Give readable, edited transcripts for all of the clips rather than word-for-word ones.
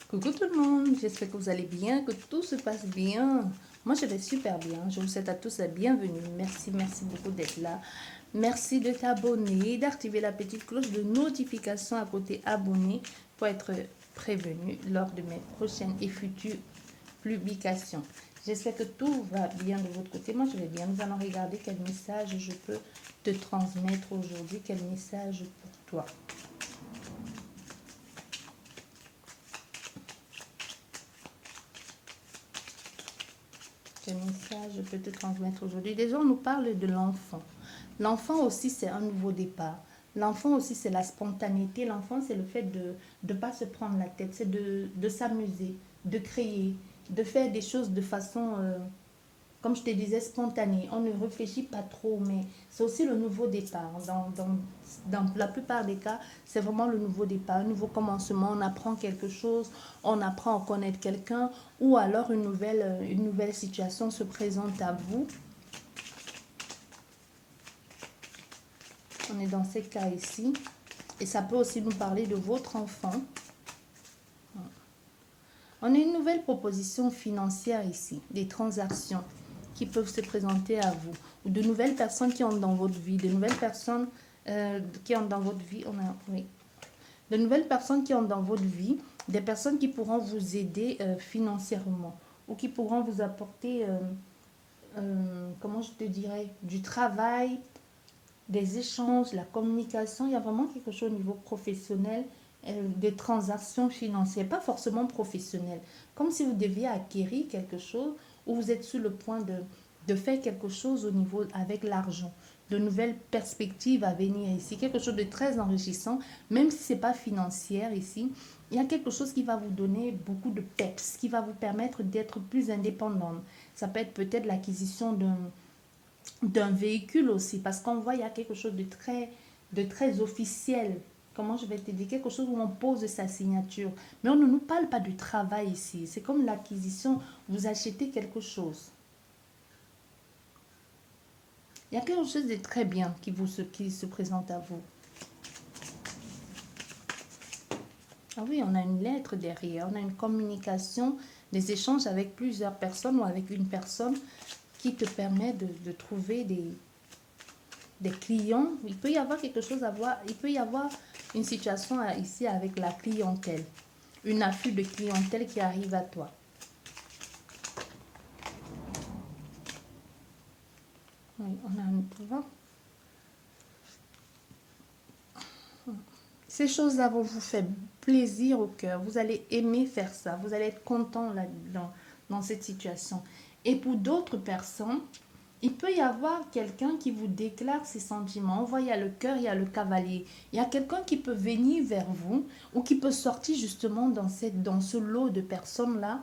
Coucou tout le monde, j'espère que vous allez bien, que tout se passe bien. Moi, je vais super bien. Je vous souhaite à tous la bienvenue. Merci, merci beaucoup d'être là. Merci de t'abonner, d'activer la petite cloche de notification à côté abonné pour être prévenu lors de mes prochaines et futures publications. J'espère que tout va bien de votre côté. Moi, je vais bien. Nous allons regarder quel message je peux te transmettre aujourd'hui. Quel message pour toi. Quel message je peux te transmettre aujourd'hui? Déjà, on nous parle de l'enfant. L'enfant aussi, c'est un nouveau départ. L'enfant aussi, c'est la spontanéité. L'enfant, c'est le fait de ne pas se prendre la tête. C'est de s'amuser, de créer, de faire des choses de façon, comme je te disais, spontanée. On ne réfléchit pas trop, mais c'est aussi le nouveau départ. Dans la plupart des cas, c'est vraiment le nouveau départ, un nouveau commencement. On apprend quelque chose, on apprend à connaître quelqu'un, ou alors une nouvelle situation se présente à vous. On est dans ces cas ici. Et ça peut aussi nous parler de votre enfant. On a une nouvelle proposition financière ici, des transactions qui peuvent se présenter à vous, ou de nouvelles personnes qui entrent dans votre vie, de nouvelles personnes qui entrent dans votre vie. Oui, de nouvelles personnes qui entrent dans votre vie, des personnes qui pourront vous aider financièrement, ou qui pourront vous apporter, comment je te dirais, du travail, des échanges, la communication. Il y a vraiment quelque chose au niveau professionnel, des transactions financières, pas forcément professionnelles. Comme si vous deviez acquérir quelque chose ou vous êtes sur le point de faire quelque chose au niveau avec l'argent. De nouvelles perspectives à venir ici, quelque chose de très enrichissant, même si ce n'est pas financière ici. Il y a quelque chose qui va vous donner beaucoup de peps, qui va vous permettre d'être plus indépendante. Ça peut être peut-être l'acquisition d'un véhicule aussi, parce qu'on voit il y a quelque chose de très officiel. Comment je vais te dire, quelque chose où on pose sa signature, mais on ne nous parle pas du travail ici. C'est comme l'acquisition, vous achetez quelque chose. Il y a quelque chose de très bien qui se présente à vous. Ah oui, on a une lettre derrière, on a une communication, des échanges avec plusieurs personnes ou avec une personne qui te permet de trouver des clients. Il peut y avoir quelque chose à voir, il peut y avoir une situation ici avec la clientèle, une afflux de clientèle qui arrive à toi. Oui, on a un pouvoir. Ces choses-là vont vous faire plaisir au cœur. Vous allez aimer faire ça. Vous allez être content là-dedans, dans cette situation. Et pour d'autres personnes, il peut y avoir quelqu'un qui vous déclare ses sentiments. On voit, il y a le cœur, il y a le cavalier. Il y a quelqu'un qui peut venir vers vous ou qui peut sortir justement dans ce lot de personnes-là,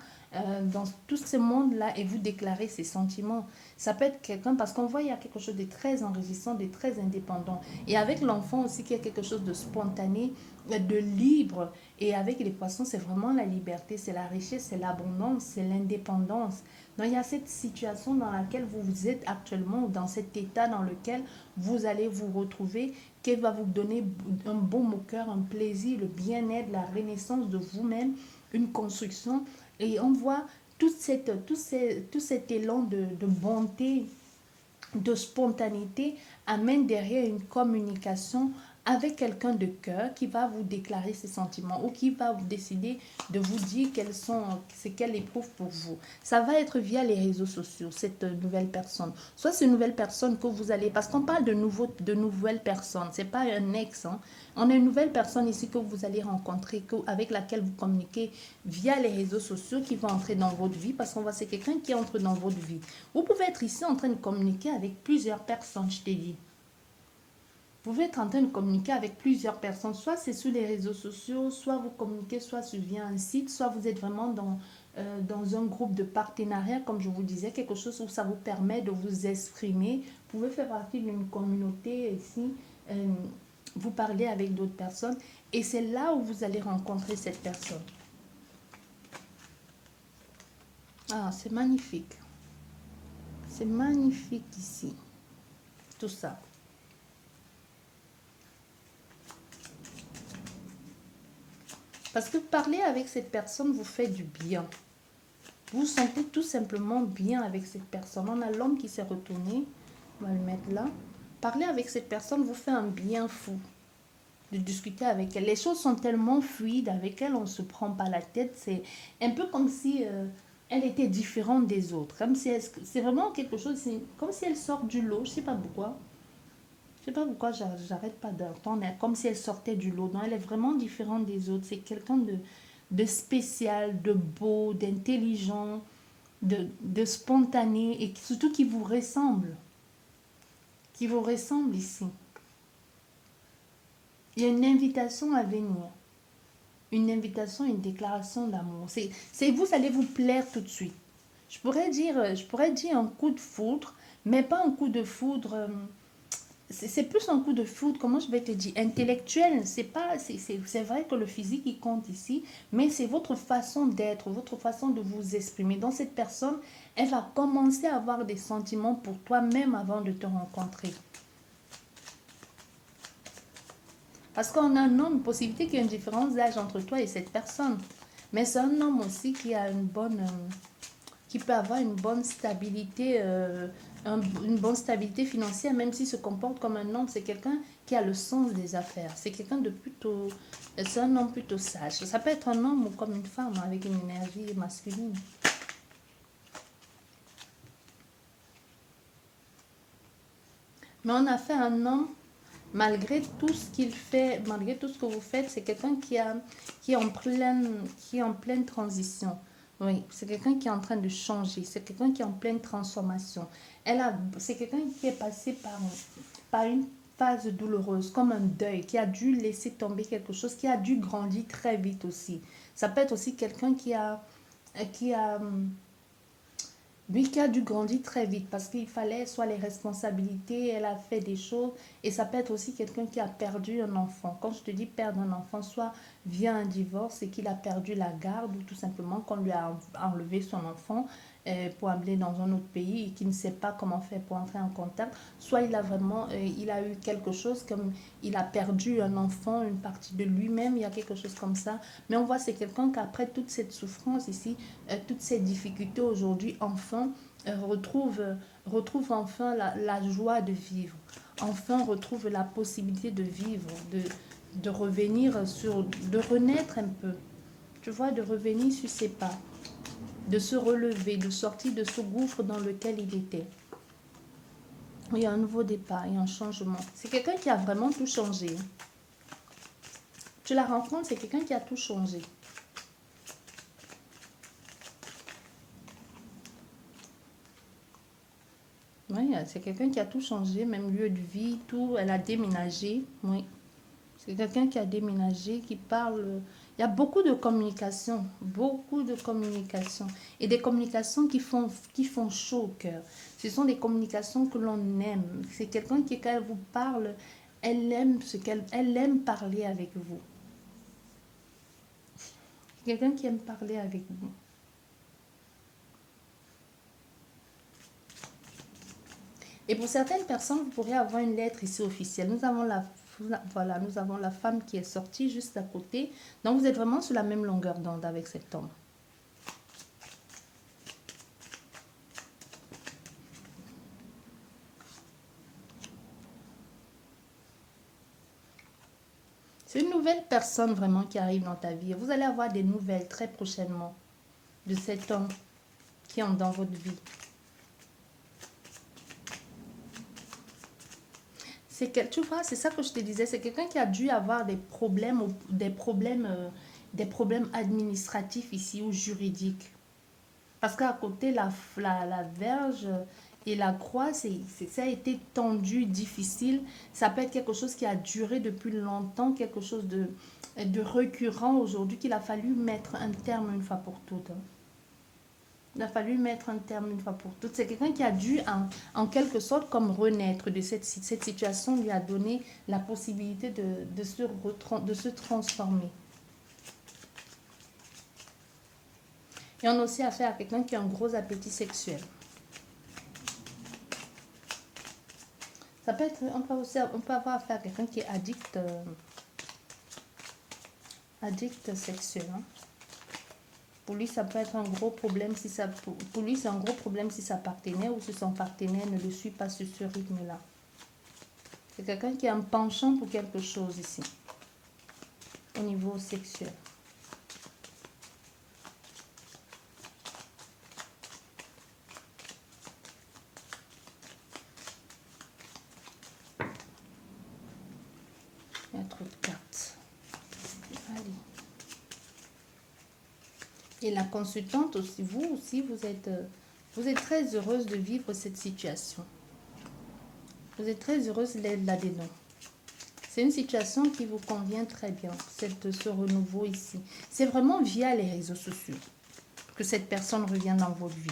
dans tout ce monde-là et vous déclarer ses sentiments. Ça peut être quelqu'un, parce qu'on voit, il y a quelque chose de très enrichissant, de très indépendant. Et avec l'enfant aussi, il y a quelque chose de spontané, de libre. Et avec les poissons, c'est vraiment la liberté, c'est la richesse, c'est l'abondance, c'est l'indépendance. Donc, il y a cette situation dans laquelle vous êtes actuellement, ou dans cet état dans lequel vous allez vous retrouver, qui va vous donner un baume au cœur, un plaisir, le bien-être, la renaissance de vous-même, une construction. Et on voit tout cet élan de bonté, de spontanéité amène derrière une communication avec quelqu'un de cœur qui va vous déclarer ses sentiments ou qui va vous décider de vous dire ce qu'elle éprouve pour vous. Ça va être via les réseaux sociaux, cette nouvelle personne. Soit c'est une nouvelle personne que vous allez, parce qu'on parle de nouvelles personnes, c'est pas un ex, hein. On a une nouvelle personne ici que vous allez rencontrer, avec laquelle vous communiquez via les réseaux sociaux, qui va entrer dans votre vie, parce qu'on voit c'est quelqu'un qui entre dans votre vie. Vous pouvez être ici en train de communiquer avec plusieurs personnes, je t'ai dit. Vous pouvez être en train de communiquer avec plusieurs personnes, soit c'est sur les réseaux sociaux, soit vous communiquez, soit via un site, soit vous êtes vraiment dans un groupe de partenariat, comme je vous disais, quelque chose où ça vous permet de vous exprimer. Vous pouvez faire partie d'une communauté ici, vous parlez avec d'autres personnes, et c'est là où vous allez rencontrer cette personne. Ah, c'est magnifique. C'est magnifique ici, tout ça. Parce que parler avec cette personne vous fait du bien. Vous vous sentez tout simplement bien avec cette personne. On a l'homme qui s'est retourné. On va le mettre là. Parler avec cette personne vous fait un bien fou. De discuter avec elle. Les choses sont tellement fluides avec elle, on ne se prend pas la tête. C'est un peu comme si elle était différente des autres. Comme si c'est vraiment quelque chose, c'est comme si elle sort du lot. Je ne sais pas pourquoi. Je sais pas pourquoi j'arrête pas d'entendre. Comme si elle sortait du lot. Non, elle est vraiment différente des autres. C'est quelqu'un de spécial, de beau, d'intelligent, de spontané et surtout qui vous ressemble. Qui vous ressemble ici. Il y a une invitation à venir. Une invitation, une déclaration d'amour. C'est vous allez vous plaire tout de suite. Je pourrais dire un coup de foudre, mais pas un coup de foudre. C'est plus un coup de foudre, comment je vais te dire, intellectuel. C'est pas, c'est vrai que le physique il compte ici, mais c'est votre façon d'être, votre façon de vous exprimer. Donc cette personne, elle va commencer à avoir des sentiments pour toi même avant de te rencontrer. Parce qu'on a un homme, une possibilité qu'il y ait une différence d'âge entre toi et cette personne. Mais c'est un homme aussi qui a une bonne, qui peut avoir une bonne stabilité, une bonne stabilité financière, même s'il se comporte comme un homme. C'est quelqu'un qui a le sens des affaires. C'est quelqu'un de plutôt, c'est un homme plutôt sage. Ça peut être un homme ou comme une femme avec une énergie masculine. Mais on a fait un homme. Malgré tout ce qu'il fait, malgré tout ce que vous faites, c'est quelqu'un qui est en pleine transition. Oui, c'est quelqu'un qui est en train de changer. C'est quelqu'un qui est en pleine transformation. C'est quelqu'un qui est passé par une phase douloureuse, comme un deuil, qui a dû laisser tomber quelque chose, qui a dû grandir très vite aussi. Ça peut être aussi quelqu'un qui a lui qui a dû grandir très vite parce qu'il fallait soit les responsabilités, elle a fait des choses et ça peut être aussi quelqu'un qui a perdu un enfant. Quand je te dis perdre un enfant, soit via un divorce et qu'il a perdu la garde ou tout simplement qu'on lui a enlevé son enfant pour amener dans un autre pays et qu'il ne sait pas comment faire pour entrer en contact. Soit il a vraiment, il a eu quelque chose comme il a perdu un enfant, une partie de lui-même, il y a quelque chose comme ça. Mais on voit c'est quelqu'un qu'après toute cette souffrance ici, toutes ces difficultés aujourd'hui, enfin, retrouve enfin la joie de vivre. Enfin, retrouve la possibilité de vivre, de revenir de renaître un peu. Tu vois, de revenir sur ses pas, de se relever, de sortir de ce gouffre dans lequel il était. Il y a un nouveau départ, il y a un changement. C'est quelqu'un qui a vraiment tout changé. Tu la rencontres, c'est quelqu'un qui a tout changé. Oui, c'est quelqu'un qui a tout changé, même lieu de vie, tout. Elle a déménagé, oui. C'est quelqu'un qui a déménagé, qui parle. Il y a beaucoup de communication. Et des communications qui font chaud au cœur. Ce sont des communications que l'on aime. C'est quelqu'un qui, quand elle vous parle, elle aime parler avec vous. Quelqu'un qui aime parler avec vous. Et pour certaines personnes, vous pourrez avoir une lettre ici officielle. Voilà, nous avons la femme qui est sortie juste à côté. Donc, vous êtes vraiment sur la même longueur d'onde avec cet homme. C'est une nouvelle personne vraiment qui arrive dans ta vie. Vous allez avoir des nouvelles très prochainement de cet homme qui est dans votre vie. Tu vois, c'est ça que je te disais, c'est quelqu'un qui a dû avoir des problèmes administratifs ici ou juridiques. Parce qu'à côté, la verge et la croix, ça a été tendu, difficile. Ça peut être quelque chose qui a duré depuis longtemps, quelque chose de récurrent aujourd'hui qu'il a fallu mettre un terme une fois pour toutes. Il a fallu mettre un terme une fois pour toutes. C'est quelqu'un qui a dû, en quelque sorte, comme renaître de cette situation, lui a donné la possibilité de se transformer. Et on a aussi affaire à quelqu'un qui a un gros appétit sexuel. Ça peut être, on peut avoir affaire à quelqu'un qui est Addict sexuel. Hein. Pour lui, ça peut être un gros problème si ça... Pour lui, c'est un gros problème si sa partenaire ou si son partenaire ne le suit pas sur ce rythme-là. C'est quelqu'un qui a un penchant pour quelque chose ici. Au niveau sexuel. Il y a trop de cartes. Allez. Et la consultante aussi, vous aussi, vous êtes très heureuse de vivre cette situation. Vous êtes très heureuse d'être là-dedans. C'est une situation qui vous convient très bien, ce renouveau ici. C'est vraiment via les réseaux sociaux que cette personne revient dans votre vie.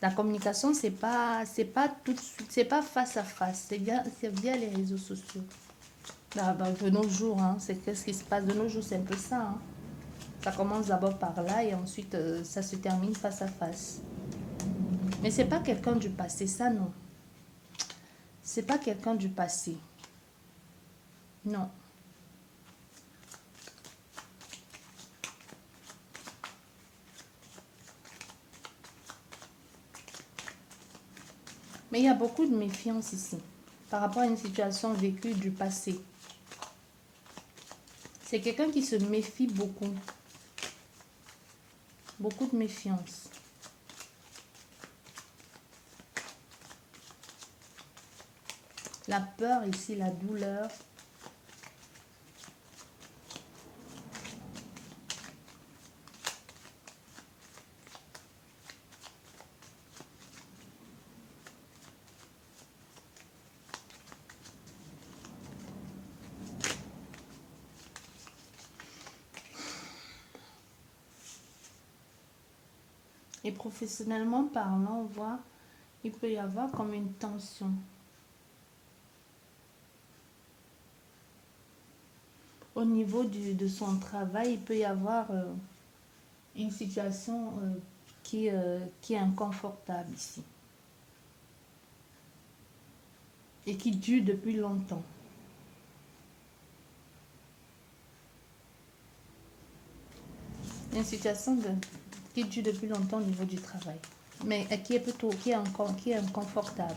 La communication, c'est pas tout de suite, c'est pas face à face, c'est via les réseaux sociaux. Là, de nos jours, hein, c'est qu'est-ce qui se passe de nos jours, c'est un peu ça. Hein. Ça commence d'abord par là et ensuite ça se termine face à face. Mais c'est pas quelqu'un du passé, ça non. C'est pas quelqu'un du passé. Non. Mais il y a beaucoup de méfiance ici par rapport à une situation vécue du passé. C'est quelqu'un qui se méfie beaucoup. Beaucoup de méfiance. La peur ici, la douleur. Et professionnellement parlant, on voit, il peut y avoir comme une tension. Au niveau de son travail, il peut y avoir une situation qui est inconfortable ici. Et qui dure depuis longtemps. Une situation qui dure depuis longtemps au niveau du travail. Mais qui est inconfortable.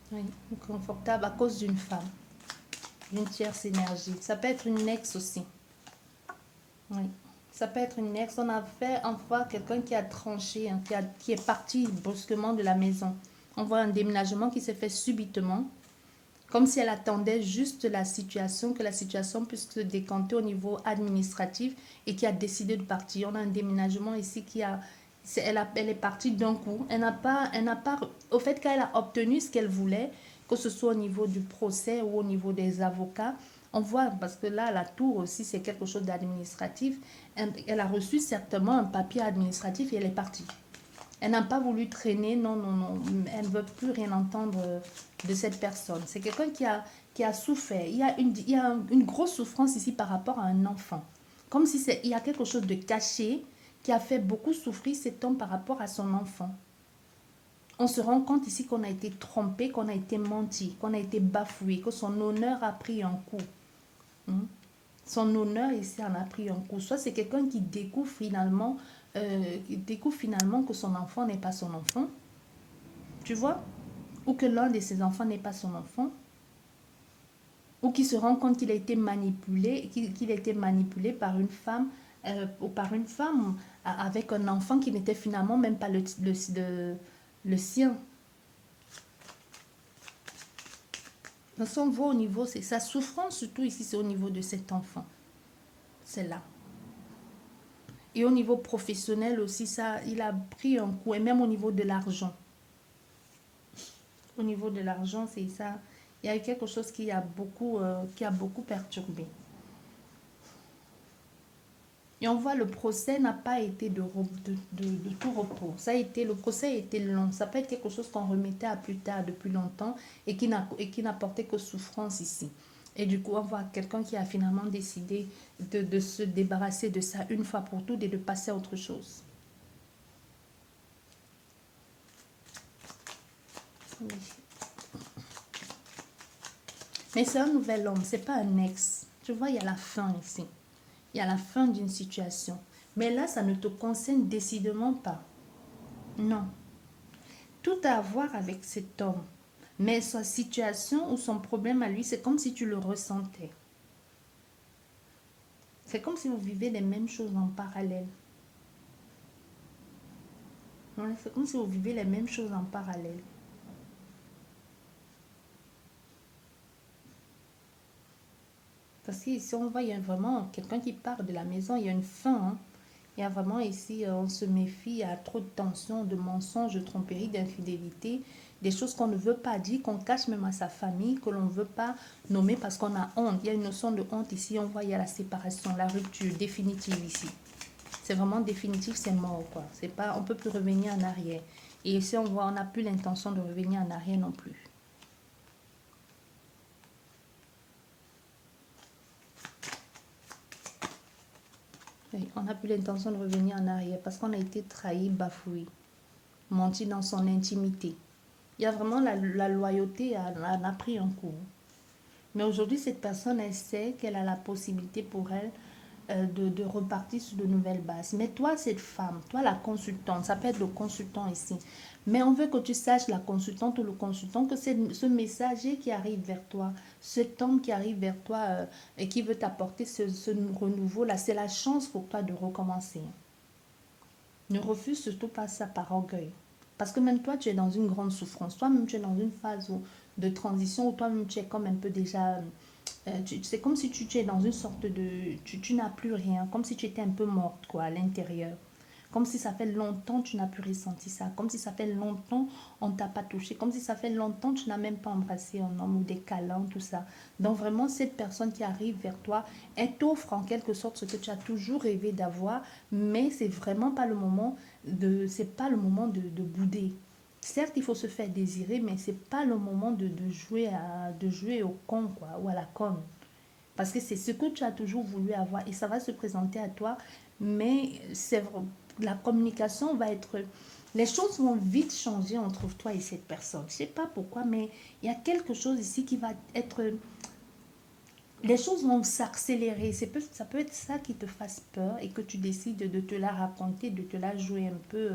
Oui, inconfortable à cause d'une femme. D'une tierce énergie. Ça peut être une ex aussi. Oui. Ça peut être une ex. On a fait une fois quelqu'un qui a tranché, hein, qui est parti brusquement de la maison. On voit un déménagement qui s'est fait subitement. Comme si elle attendait juste la situation, que la situation puisse se décanter au niveau administratif et qui a décidé de partir. On a un déménagement ici elle est partie d'un coup. Elle n'a pas, au fait qu'elle a obtenu ce qu'elle voulait, que ce soit au niveau du procès ou au niveau des avocats. On voit, parce que là, la tour aussi, c'est quelque chose d'administratif. Elle a reçu certainement un papier administratif et elle est partie. Elle n'a pas voulu traîner, non, non, non. Elle ne veut plus rien entendre de cette personne. C'est quelqu'un qui a souffert. Il y a une grosse souffrance ici par rapport à un enfant. Comme si il y a quelque chose de caché qui a fait beaucoup souffrir cet homme par rapport à son enfant. On se rend compte ici qu'on a été trompé, qu'on a été menti, qu'on a été bafoué, que son honneur a pris un coup. Son honneur ici en a pris un coup. Soit c'est quelqu'un qui découvre finalement que son enfant n'est pas son enfant. Tu vois? Ou que l'un de ses enfants n'est pas son enfant. Ou qui se rend compte qu'il a été manipulé, par une femme, ou par une femme avec un enfant qui n'était finalement même pas le sien. Donc, on voit au niveau, c'est sa souffrance surtout ici, c'est au niveau de cet enfant. C'est là. Et au niveau professionnel aussi, ça, il a pris un coup. Et même au niveau de l'argent. Au niveau de l'argent, c'est ça. Il y a quelque chose qui a beaucoup perturbé. Et on voit le procès n'a pas été de tout repos. Le procès a été long. Ça peut être quelque chose qu'on remettait à plus tard depuis longtemps et qui n'apportait que souffrance ici. Et du coup, on voit quelqu'un qui a finalement décidé de se débarrasser de ça une fois pour toutes et de passer à autre chose. Oui. Mais c'est un nouvel homme, c'est pas un ex. Tu vois, il y a la fin ici. Il y a la fin d'une situation. Mais là, ça ne te concerne décidément pas. Non. Tout a à voir avec cet homme. Mais sa situation ou son problème à lui, c'est comme si tu le ressentais. C'est comme si vous vivez les mêmes choses en parallèle. Ouais, c'est comme si vous vivez les mêmes choses en parallèle. Parce qu'ici, on voit, il y a vraiment quelqu'un qui part de la maison, il y a une fin. Hein. Il y a vraiment ici, on se méfie, il y a trop de tensions, de mensonges, de tromperies, d'infidélité, des choses qu'on ne veut pas dire, qu'on cache même à sa famille, que l'on ne veut pas nommer parce qu'on a honte. Il y a une notion de honte ici, on voit, il y a la séparation, la rupture définitive ici. C'est vraiment définitif, c'est mort, quoi. C'est pas, on ne peut plus revenir en arrière. Et ici, on voit, on n'a plus l'intention de revenir en arrière non plus. Oui, on n'a plus l'intention de revenir en arrière parce qu'on a été trahi, bafoué, menti dans son intimité. Il y a vraiment la loyauté, elle a pris un coup. Mais aujourd'hui, cette personne, elle sait qu'elle a la possibilité pour elle de repartir sur de nouvelles bases. Mais toi, cette femme, toi, la consultante, ça peut être le consultant ici. Mais on veut que tu saches, la consultante ou le consultant, que c'est ce messager qui arrive vers toi, cet homme qui arrive vers toi et qui veut t'apporter ce renouveau-là, c'est la chance pour toi de recommencer. Ne refuse surtout pas ça par orgueil. Parce que même toi, tu es dans une grande souffrance. Toi-même, tu es dans une phase de transition où toi-même, tu es comme un peu déjà... c'est comme si tu es dans une sorte de... Tu n'as plus rien. Comme si tu étais un peu morte, quoi, à l'intérieur. Comme si ça fait longtemps que tu n'as plus ressenti ça. Comme si ça fait longtemps on ne t'a pas touché. Comme si ça fait longtemps que tu n'as même pas embrassé un homme ou des câlins, tout ça. Donc vraiment, cette personne qui arrive vers toi, elle t'offre en quelque sorte ce que tu as toujours rêvé d'avoir, mais c'est vraiment pas le moment c'est pas le moment de bouder. Certes, il faut se faire désirer, mais c'est pas le moment de jouer au con, quoi, ou à la conne. Parce que c'est ce que tu as toujours voulu avoir et ça va se présenter à toi, mais c'est la communication va être... Les choses vont vite changer entre toi et cette personne. Je ne sais pas pourquoi, mais il y a quelque chose ici qui va être... Les choses vont s'accélérer. Ça peut être ça qui te fasse peur et que tu décides de te la raconter, de te la jouer un peu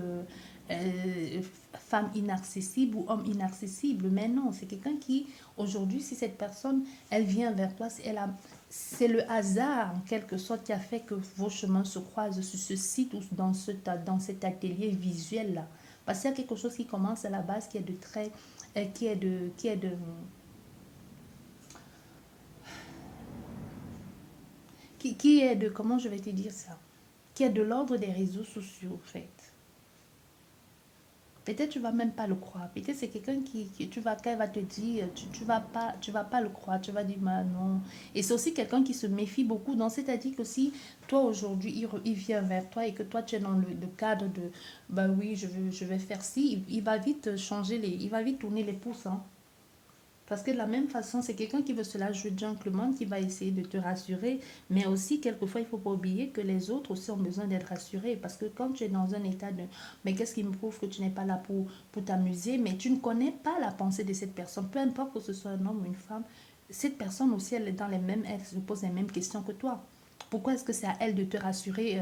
femme inaccessible ou homme inaccessible. Mais non, c'est quelqu'un qui, aujourd'hui, si cette personne, elle vient vers toi, c'est le hasard en quelque sorte qui a fait que vos chemins se croisent sur ce site ou dans cet atelier visuel-là. Parce qu'il y a quelque chose qui commence à la base qui est de très... qui est de, comment je vais te dire ça, qui est de l'ordre des réseaux sociaux, en fait. Peut-être tu vas même pas le croire. Peut-être c'est quelqu'un qu'elle va te dire, tu vas pas le croire. Tu vas dire, bah non. Et c'est aussi quelqu'un qui se méfie beaucoup. Donc, c'est-à-dire que si toi aujourd'hui, il vient vers toi et que toi tu es dans le cadre de, bah oui, je vais faire ci, il va vite changer il va vite tourner les pouces, hein. Parce que de la même façon, c'est quelqu'un qui veut cela jouer gentleman, qui va essayer de te rassurer. Mais aussi, quelquefois, il ne faut pas oublier que les autres aussi ont besoin d'être rassurés. Parce que quand tu es dans un état de... Mais qu'est-ce qui me prouve que tu n'es pas là pour t'amuser? Mais tu ne connais pas la pensée de cette personne. Peu importe que ce soit un homme ou une femme, cette personne aussi, elle est dans les mêmes... Elle se pose les mêmes questions que toi. Pourquoi est-ce que c'est à elle de te rassurer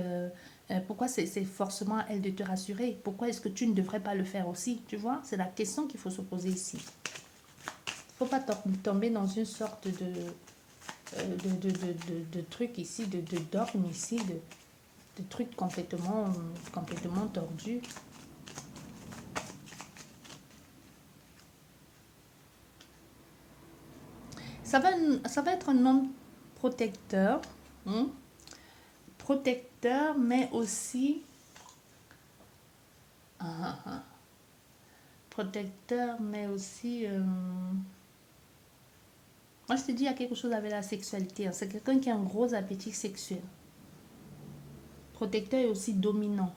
pourquoi c'est forcément à elle de te rassurer? Pourquoi est-ce que tu ne devrais pas le faire aussi? Tu vois, c'est la question qu'il faut se poser ici. Faut pas tomber dans une sorte de truc ici, de dogme ici, de trucs complètement tordus. Ça va être un homme protecteur, hein, protecteur, mais aussi protecteur, mais aussi moi je te dis il y a quelque chose avec la sexualité, hein. C'est quelqu'un qui a un gros appétit sexuel. Protecteur et aussi dominant.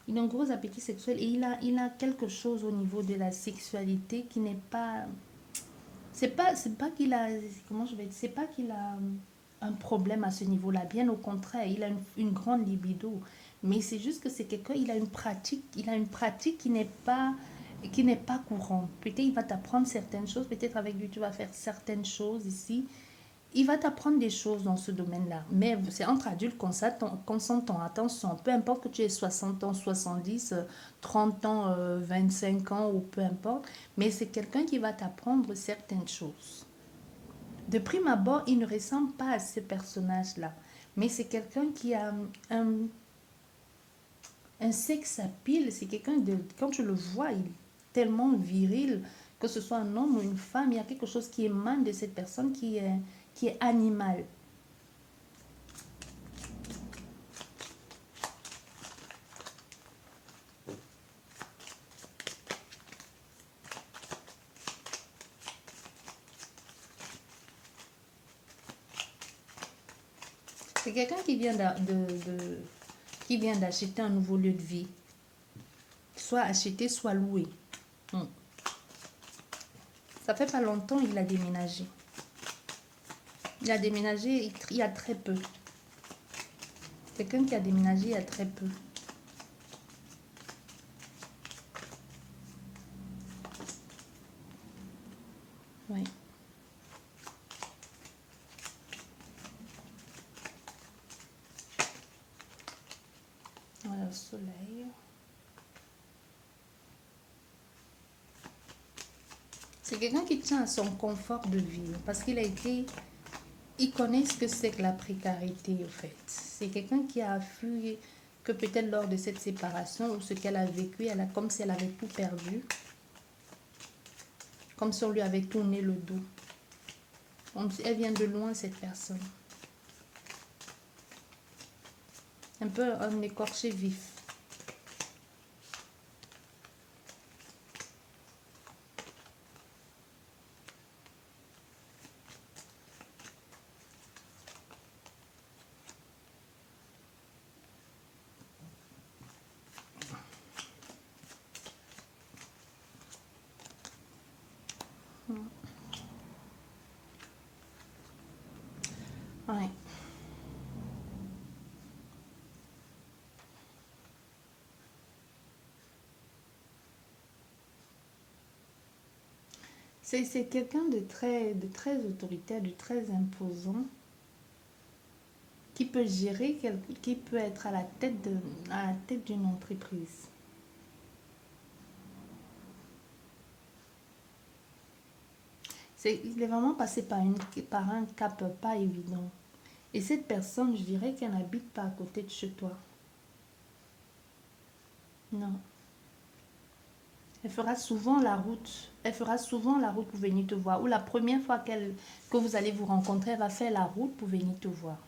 Il a un gros appétit sexuel et il a quelque chose au niveau de la sexualité qui n'est pas... C'est pas qu'il a... Comment je vais dire? C'est pas qu'il a un problème à ce niveau-là. Bien au contraire, il a une grande libido. Mais c'est juste que c'est quelqu'un, il a une pratique qui n'est pas... et qui n'est pas courant. Peut-être il va t'apprendre certaines choses, peut-être avec lui tu vas faire certaines choses ici. Il va t'apprendre des choses dans ce domaine-là. Mais c'est entre adultes qu'on s'entend. Attention, peu importe que tu aies 60 ans, 70, 30 ans, 25 ans ou peu importe. Mais c'est quelqu'un qui va t'apprendre certaines choses. De prime abord, il ne ressemble pas à ce personnage-là. Mais c'est quelqu'un qui a un sex appeal. C'est quelqu'un de... Quand tu le vois, il est tellement viril. Que ce soit un homme ou une femme, il y a quelque chose qui émane de cette personne qui est animal. C'est quelqu'un qui vient d'acheter un nouveau lieu de vie. Soit acheté, soit loué. Ça fait pas longtemps il a déménagé. Il a déménagé il y a très peu. Quelqu'un qui a déménagé il y a très peu. Oui. Voilà le soleil. C'est quelqu'un qui tient à son confort de vie parce qu'il a été... Il connaît ce que c'est que la précarité, au fait. C'est quelqu'un qui a fui que peut-être lors de cette séparation ou ce qu'elle a vécu, elle a comme si elle avait tout perdu. Comme si on lui avait tourné le dos. Elle vient de loin, cette personne. Un peu un écorché vif. Ouais. C'est quelqu'un de très autoritaire, de très imposant, qui peut gérer, qui peut être à la tête d'une entreprise. Il est vraiment passé par un cap pas évident. Et cette personne, je dirais qu'elle n'habite pas à côté de chez toi. Non. Elle fera souvent la route. Elle fera souvent la route pour venir te voir. Ou la première fois que vous allez vous rencontrer, elle va faire la route pour venir te voir.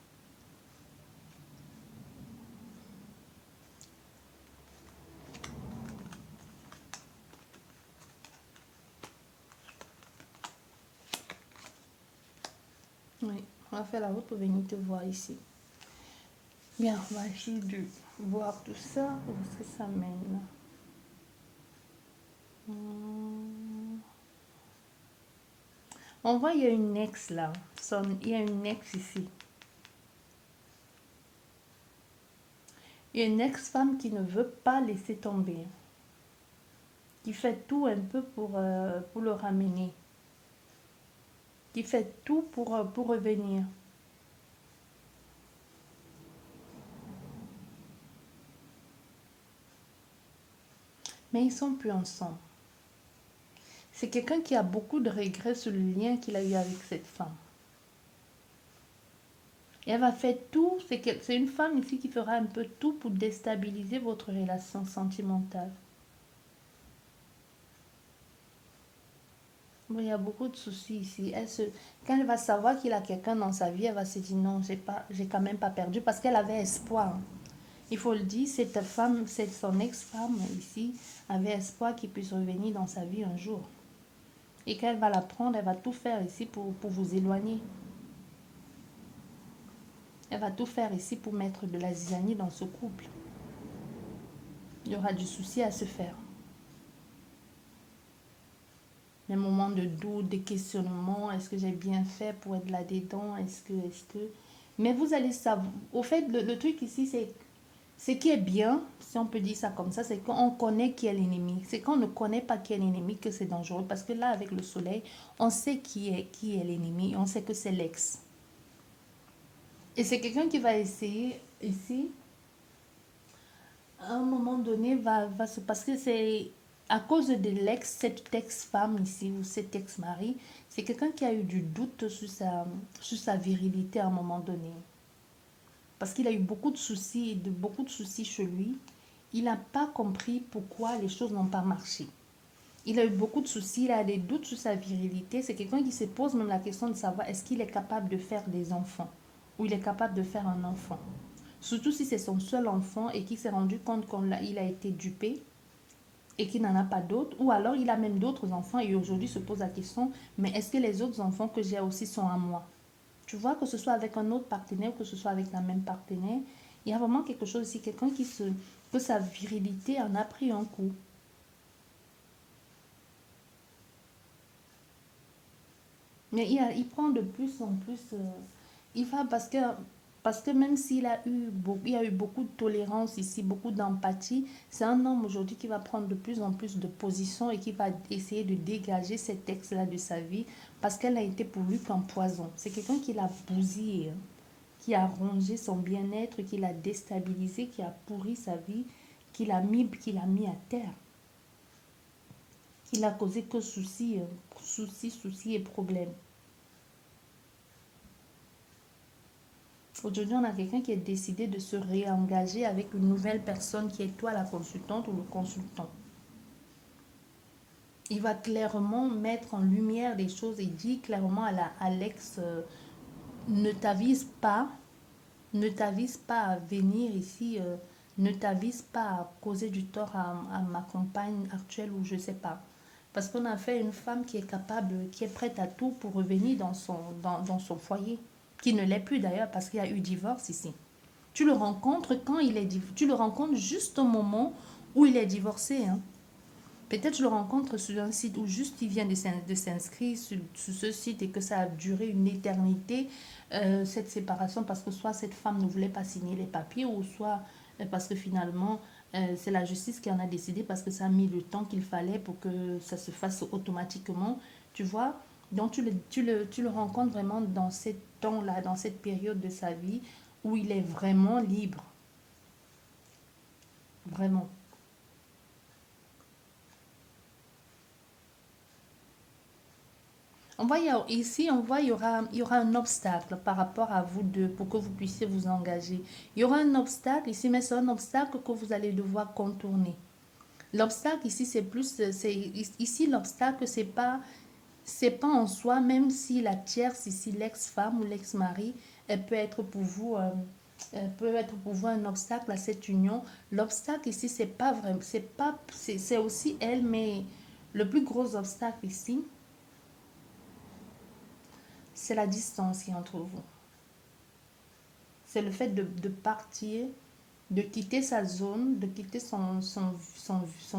Oui, on va faire la route pour venir te voir ici. Bien, on va essayer de voir tout ça. Où est-ce que ça mène? On voit, il y a une ex là. Il y a une ex ici. Il y a une ex-femme qui ne veut pas laisser tomber. Qui fait tout un peu pour le ramener. Qui fait tout pour revenir. Mais ils sont plus ensemble. C'est quelqu'un qui a beaucoup de regrets sur le lien qu'il a eu avec cette femme. Et elle va faire tout. C'est une femme ici qui fera un peu tout pour déstabiliser votre relation sentimentale. Bon, il y a beaucoup de soucis ici. Quand elle va savoir qu'il a quelqu'un dans sa vie, elle va se dire non, j'ai quand même pas perdu parce qu'elle avait espoir. Il faut le dire, cette femme, son ex-femme ici, avait espoir qu'il puisse revenir dans sa vie un jour. Et quand elle va la prendre, elle va tout faire ici pour vous éloigner. Elle va tout faire ici pour mettre de la zizanie dans ce couple. Il y aura du souci à se faire. Les moments de doute, de questionnement, est-ce que j'ai bien fait pour être là-dedans, est-ce que... Mais vous allez savoir, au fait, le truc ici, Ce qui est bien, si on peut dire ça comme ça, c'est qu'on connaît qui est l'ennemi. C'est qu'on ne connaît pas qui est l'ennemi que c'est dangereux. Parce que là, avec le soleil, on sait qui est l'ennemi. On sait que c'est l'ex. Et c'est quelqu'un qui va essayer ici, à un moment donné, va se... Parce que c'est à cause de l'ex, cette ex-femme ici, ou cet ex-mari, c'est quelqu'un qui a eu du doute sur sa virilité à un moment donné. Parce qu'il a eu beaucoup de soucis chez lui. Il n'a pas compris pourquoi les choses n'ont pas marché. Il a eu beaucoup de soucis, il a des doutes sur sa virilité. C'est quelqu'un qui se pose même la question de savoir est-ce qu'il est capable de faire des enfants ou il est capable de faire un enfant. Surtout si c'est son seul enfant et qu'il s'est rendu compte qu'il a été dupé et qu'il n'en a pas d'autres. Ou alors il a même d'autres enfants et aujourd'hui se pose la question, mais est-ce que les autres enfants que j'ai aussi sont à moi? Tu vois, que ce soit avec un autre partenaire ou que ce soit avec la même partenaire, il y a vraiment quelque chose ici, quelqu'un que sa virilité en a pris un coup. Mais il prend de plus en plus, il va parce que même il a eu beaucoup de tolérance ici, beaucoup d'empathie, c'est un homme aujourd'hui qui va prendre de plus en plus de position et qui va essayer de dégager cet ex-là de sa vie parce qu'elle a été pour lui qu'un poison. C'est quelqu'un qui l'a bousillé, hein, qui a rongé son bien-être, qui l'a déstabilisé, qui a pourri sa vie, qui l'a mis à terre. Il a causé que soucis et problèmes. Aujourd'hui, on a quelqu'un qui est décidé de se réengager avec une nouvelle personne qui est toi la consultante ou le consultant. Il va clairement mettre en lumière les choses et dire clairement à l'ex, ne t'avise pas, ne t'avise pas à venir ici, ne t'avise pas à causer du tort à ma compagne actuelle ou je sais pas. Parce qu'on a fait une femme qui est capable, qui est prête à tout pour revenir dans son foyer. Qui ne l'est plus d'ailleurs parce qu'il y a eu divorce ici. Tu le rencontres tu le rencontres juste au moment où il est divorcé. Hein. Peut-être tu le rencontres sur un site où juste il vient de s'inscrire sur ce site et que ça a duré une éternité, cette séparation, parce que soit cette femme ne voulait pas signer les papiers ou soit parce que finalement c'est la justice qui en a décidé parce que ça a mis le temps qu'il fallait pour que ça se fasse automatiquement. Tu vois? Donc tu le rencontres vraiment dans ce temps-là, dans cette période de sa vie où il est vraiment libre. Vraiment. Ici, on voit, il y aura un obstacle par rapport à vous deux pour que vous puissiez vous engager. Il y aura un obstacle ici, mais c'est un obstacle que vous allez devoir contourner. L'obstacle ici, ici l'obstacle, c'est pas en soi, même si la tierce ici, l'ex-femme ou l'ex-mari, elle peut être pour vous, peut être pour vous un obstacle à cette union. L'obstacle ici, c'est pas vrai, c'est aussi elle, mais le plus gros obstacle ici, c'est la distance qui est entre vous. C'est le fait de partir, de quitter sa zone, de quitter son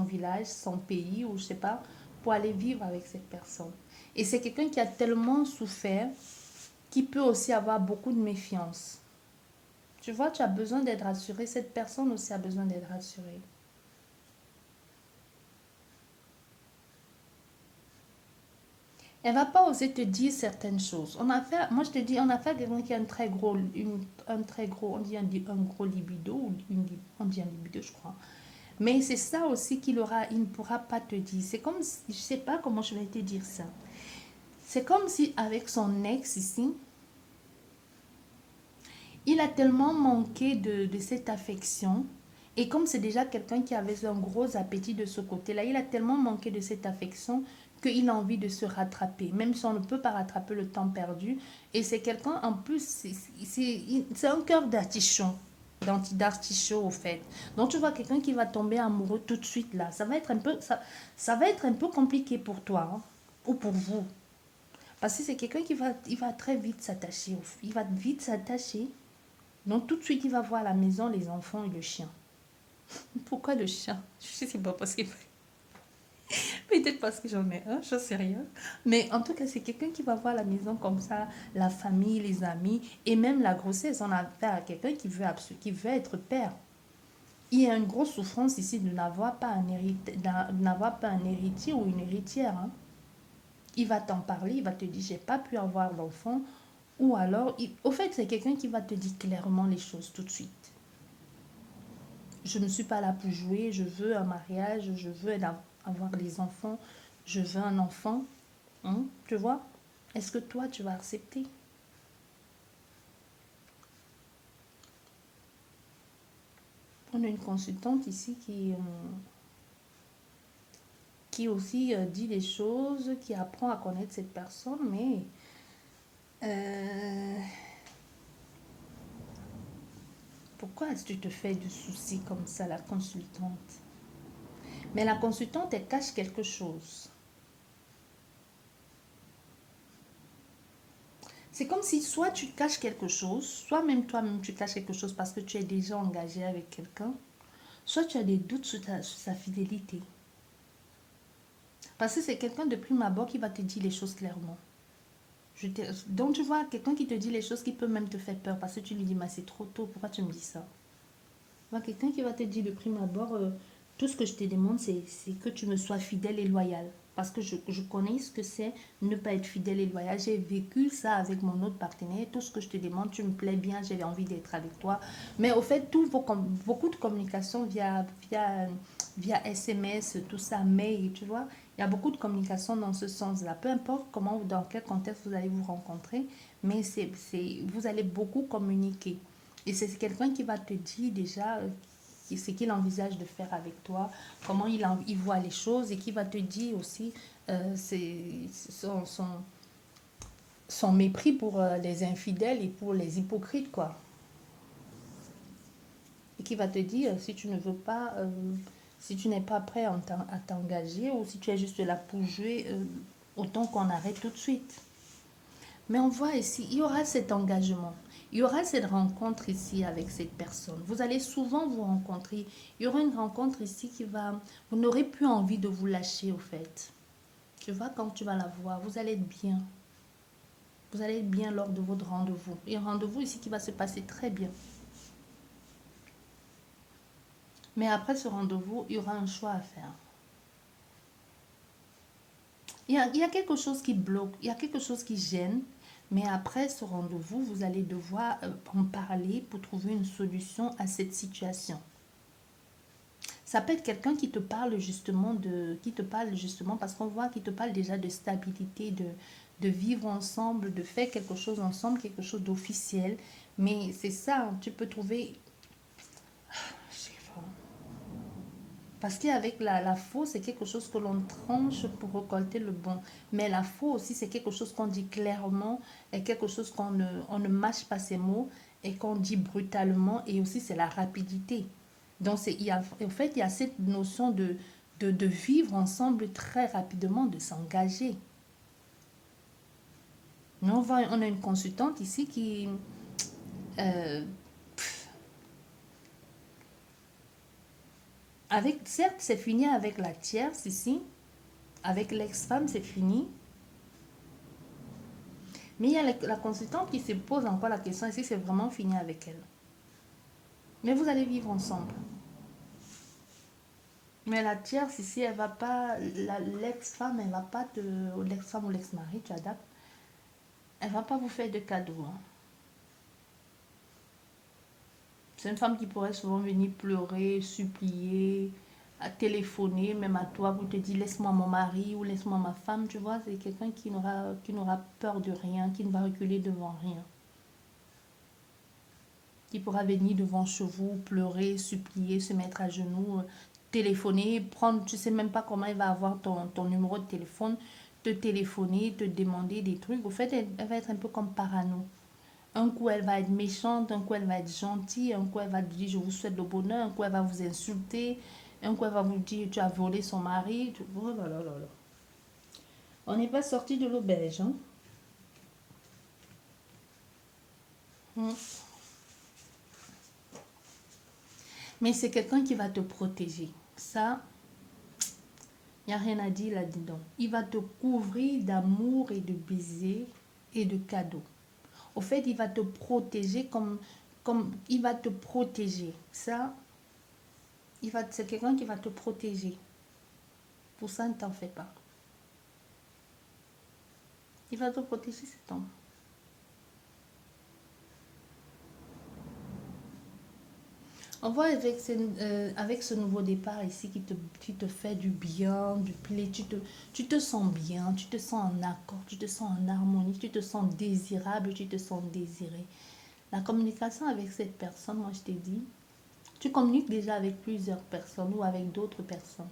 village, son pays, ou je sais pas, pour aller vivre avec cette personne. Et c'est quelqu'un qui a tellement souffert qui peut aussi avoir beaucoup de méfiance. Tu vois, tu as besoin d'être rassuré. Cette personne aussi a besoin d'être rassurée. Elle va pas oser te dire certaines choses. Moi je te dis, on a fait quelqu'un qui a un très gros, un gros libido, on dit un libido, je crois. Mais c'est ça aussi il ne pourra pas te dire. C'est comme, je sais pas comment je vais te dire ça. C'est comme si avec son ex ici, il a tellement manqué de cette affection. Et comme c'est déjà quelqu'un qui avait un gros appétit de ce côté-là, il a tellement manqué de cette affection qu'il a envie de se rattraper, même si on ne peut pas rattraper le temps perdu. Et c'est quelqu'un, en plus, c'est un cœur d'artichaut. D'artichaut, au fait. Donc, tu vois quelqu'un qui va tomber amoureux tout de suite, là. Ça va être un peu compliqué pour toi, hein, ou pour vous. Parce que c'est quelqu'un il va très vite s'attacher. Il va vite s'attacher. Donc, tout de suite, il va voir à la maison les enfants et le chien. Pourquoi le chien? Je sais pas parce que peut-être parce que j'en ai un, je sais rien. Mais en tout cas, c'est quelqu'un qui va voir la maison comme ça, la famille, les amis et même la grossesse. On a affaire à quelqu'un qui veut être père. il y a une grosse souffrance ici de n'avoir pas un héritier ou une héritière. Hein. Il va t'en parler, il va te dire, j'ai pas pu avoir d'enfant. Ou alors, au fait, c'est quelqu'un qui va te dire clairement les choses tout de suite. Je ne suis pas là pour jouer, je veux un mariage, je veux avoir des enfants, je veux un enfant. Hein, tu vois? Est-ce que toi, tu vas accepter? On a une consultante ici qui aussi dit des choses, qui apprend à connaître cette personne, mais euh, pourquoi est-ce que tu te fais du souci comme ça, la consultante? Mais la consultante, elle cache quelque chose. C'est comme si soit tu caches quelque chose, soit même toi-même tu caches quelque chose parce que tu es déjà engagé avec quelqu'un, soit tu as des doutes sur sa fidélité. Parce que c'est quelqu'un de prime abord qui va te dire les choses clairement. Donc tu vois, quelqu'un qui te dit les choses qui peut même te faire peur parce que tu lui dis, mais c'est trop tôt, pourquoi tu me dis ça? Tu vois, quelqu'un qui va te dire de prime abord, tout ce que je te demande, c'est que tu me sois fidèle et loyal. Parce que je connais ce que c'est ne pas être fidèle et loyal. J'ai vécu ça avec mon autre partenaire. Tout ce que je te demande, tu me plais bien, j'ai envie d'être avec toi. Mais au fait, beaucoup de communication via SMS, tout ça, mail, tu vois. Il y a beaucoup de communication dans ce sens-là. Peu importe comment, dans quel contexte vous allez vous rencontrer, mais vous allez beaucoup communiquer. Et c'est quelqu'un qui va te dire déjà ce qu'il envisage de faire avec toi, comment il voit les choses et qui va te dire aussi son mépris pour les infidèles et pour les hypocrites, quoi. Et qui va te dire si tu ne veux pas, si tu n'es pas prêt à t'engager ou si tu es juste là pour jouer, autant qu'on arrête tout de suite. Mais on voit ici, il y aura cet engagement. Il y aura cette rencontre ici avec cette personne. Vous allez souvent vous rencontrer. Il y aura une rencontre ici qui va... Vous n'aurez plus envie de vous lâcher au fait. Tu vois, quand tu vas la voir, vous allez être bien. Vous allez être bien lors de votre rendez-vous. Il y a un rendez-vous ici qui va se passer très bien. Mais après ce rendez-vous, il y aura un choix à faire. Il y a quelque chose qui bloque, il y a quelque chose qui gêne. Mais après ce rendez-vous, vous allez devoir en parler pour trouver une solution à cette situation. Ça peut être quelqu'un qui te parle justement parce qu'on voit qu'il te parle déjà de stabilité, de vivre ensemble, de faire quelque chose ensemble, quelque chose d'officiel. Mais c'est ça, hein, tu peux trouver, je sais pas. Parce qu'avec la faux, c'est quelque chose que l'on tranche pour récolter le bon. Mais la faux aussi, c'est quelque chose qu'on dit clairement et quelque chose on ne mâche pas ses mots et qu'on dit brutalement. Et aussi, c'est la rapidité. Donc, en fait, il y a cette notion de vivre ensemble très rapidement, de s'engager. Mais on a une consultante ici qui... euh, certes, c'est fini avec la tierce ici. Avec l'ex-femme, c'est fini. Mais il y a la consultante qui se pose encore la question ici, c'est vraiment fini avec elle. Mais vous allez vivre ensemble. Mais la tierce ici, elle va pas, l'ex-femme, elle va pas te, l'ex-femme ou l'ex-mari, tu adaptes, elle va pas vous faire de cadeaux. Hein. C'est une femme qui pourrait souvent venir pleurer, supplier, à téléphoner, même à toi, pour te dire laisse-moi mon mari ou laisse-moi ma femme, tu vois. C'est quelqu'un qui n'aura peur de rien, qui ne va reculer devant rien. Qui pourra venir devant chez vous, pleurer, supplier, se mettre à genoux, téléphoner, prendre, tu sais même pas comment il va avoir ton numéro de téléphone, te téléphoner, te demander des trucs. Au fait, elle va être un peu comme parano. Un coup, elle va être méchante, un coup, elle va être gentille, un coup, elle va te dire je vous souhaite le bonheur, un coup, elle va vous insulter, un coup, elle va vous dire tu as volé son mari. Oh là là là là. On n'est pas sorti de l'auberge. Hein? Mm. Mais c'est quelqu'un qui va te protéger. Ça, il n'y a rien à dire là-dedans. Il va te couvrir d'amour et de baisers et de cadeaux. Au fait, il va te protéger comme il va te protéger. Ça, C'est quelqu'un qui va te protéger. Pour ça, ne t'en fais pas. Il va te protéger, cet homme. On voit avec ce nouveau départ ici qui te fait du bien, du plaisir, tu te sens bien, tu te sens en accord, tu te sens en harmonie, tu te sens désirable, tu te sens désiré. La communication avec cette personne, moi je t'ai dit, tu communiques déjà avec plusieurs personnes ou avec d'autres personnes.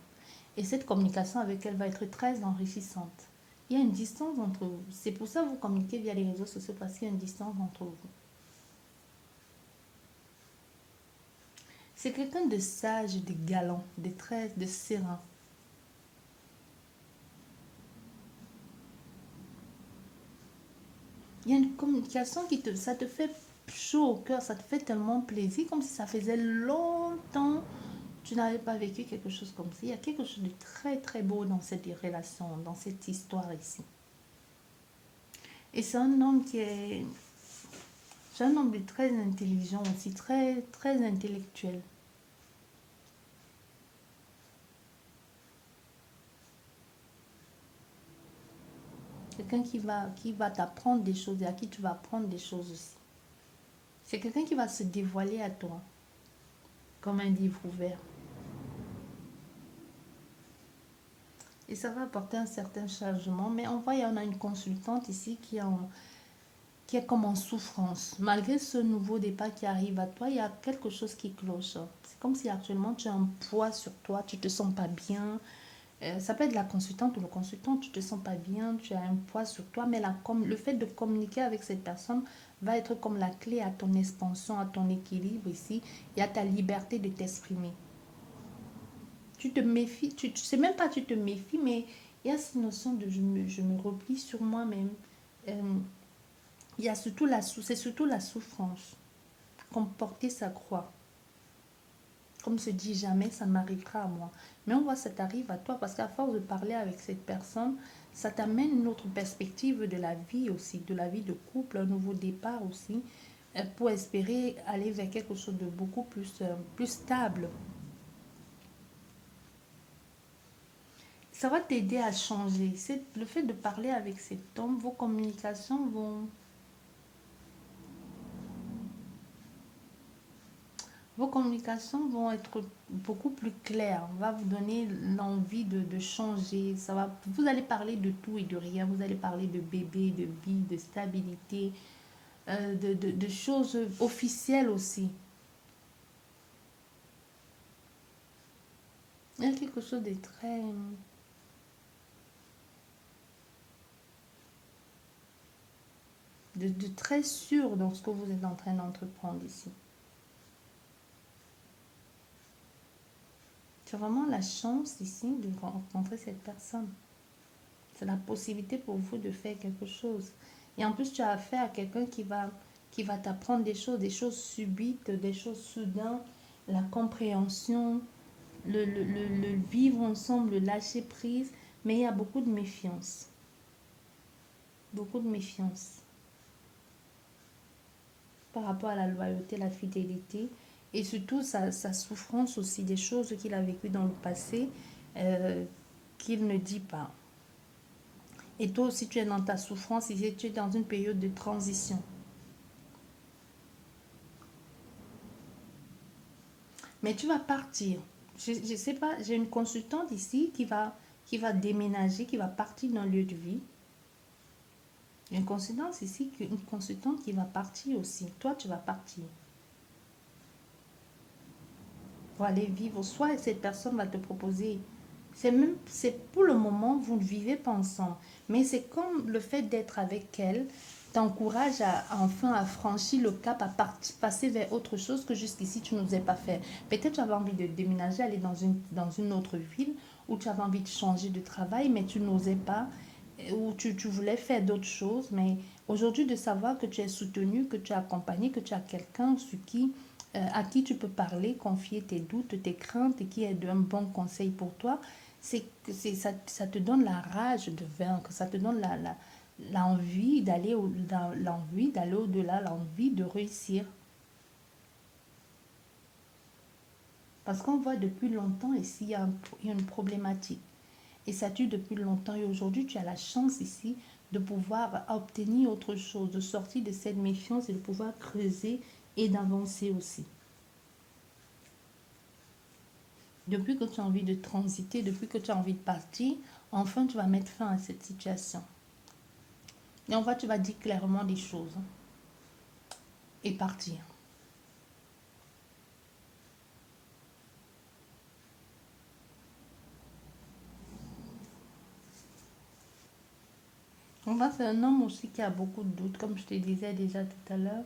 Et cette communication avec elle va être très enrichissante. Il y a une distance entre vous. C'est pour ça que vous communiquez via les réseaux sociaux parce qu'il y a une distance entre vous. C'est quelqu'un de sage, de galant, de serein. Il y a une communication ça te fait chaud au cœur, ça te fait tellement plaisir, comme si ça faisait longtemps que tu n'avais pas vécu quelque chose comme ça. Il y a quelque chose de très très beau dans cette relation, dans cette histoire ici. Et c'est un homme de très intelligent aussi, très très intellectuel. Quelqu'un qui va t'apprendre des choses et à qui tu vas apprendre des choses aussi. C'est quelqu'un qui va se dévoiler à toi comme un livre ouvert. Et ça va apporter un certain chargement. Mais on voit, il y en a une consultante ici qui est comme en souffrance. Malgré ce nouveau départ qui arrive à toi, il y a quelque chose qui cloche. C'est comme si actuellement tu as un poids sur toi, tu te sens pas bien. Ça peut être la consultante ou le consultant, tu te sens pas bien, tu as un poids sur toi, mais comme le fait de communiquer avec cette personne va être comme la clé à ton expansion, à ton équilibre ici et à ta liberté de t'exprimer. Tu te méfies, tu sais même pas, tu te méfies, mais il y a cette notion de je me replie sur moi-même. Euh, il y a c'est surtout la souffrance, comme porter sa croix, comme se dit jamais ça m'arrivera à moi. Mais on voit ça t'arrive à toi parce qu'à force de parler avec cette personne, ça t'amène une autre perspective de la vie aussi, de la vie de couple, un nouveau départ aussi, pour espérer aller vers quelque chose de beaucoup plus stable. Ça va t'aider à changer. C'est le fait de parler avec cet homme, vos communications vont être beaucoup plus claires, va vous donner l'envie de changer. Vous allez parler de tout et de rien. Vous allez parler de bébé, de vie, de stabilité, de choses officielles aussi. Il y a quelque chose de très sûr dans ce que vous êtes en train d'entreprendre ici. Tu as vraiment la chance ici de rencontrer cette personne. C'est la possibilité pour vous de faire quelque chose. Et en plus, tu as affaire à quelqu'un qui va t'apprendre des choses subites, des choses soudaines, la compréhension, le vivre ensemble, le lâcher prise. Mais il y a beaucoup de méfiance. Beaucoup de méfiance par rapport à la loyauté, la fidélité. Et surtout, sa souffrance aussi, des choses qu'il a vécues dans le passé euh, qu'il ne dit pas. Et toi aussi, tu es dans ta souffrance, tu es dans une période de transition. Mais tu vas partir. Je ne sais pas, j'ai une consultante ici qui va déménager, qui va partir d'un lieu de vie. Il y a une consultante ici, une consultante qui va partir aussi. Toi, tu vas partir pour aller vivre. Soit cette personne va te proposer. C'est pour le moment, vous ne vivez pas ensemble. Mais c'est comme le fait d'être avec elle t'encourage enfin à franchir le cap, à passer vers autre chose que jusqu'ici tu n'osais pas faire. Peut-être tu avais envie de déménager, aller dans une autre ville, ou tu avais envie de changer de travail, mais tu n'osais pas, ou tu voulais faire d'autres choses. Mais aujourd'hui, de savoir que tu es soutenu, que tu es accompagné, que tu as quelqu'un à qui tu peux parler, confier tes doutes, tes craintes et qui est d'un bon conseil pour toi, ça te donne la rage de vaincre, ça te donne l'envie d'aller au-delà, l'envie de réussir. Parce qu'on voit depuis longtemps ici, il y a une problématique. Et ça tue depuis longtemps. Et aujourd'hui, tu as la chance ici de pouvoir obtenir autre chose, de sortir de cette méfiance et de pouvoir creuser et d'avancer aussi. Depuis que tu as envie de transiter, depuis que tu as envie de partir, enfin tu vas mettre fin à cette situation. Et enfin tu vas dire clairement des choses et partir. Enfin, c'est un homme aussi qui a beaucoup de doutes, comme je te disais déjà tout à l'heure,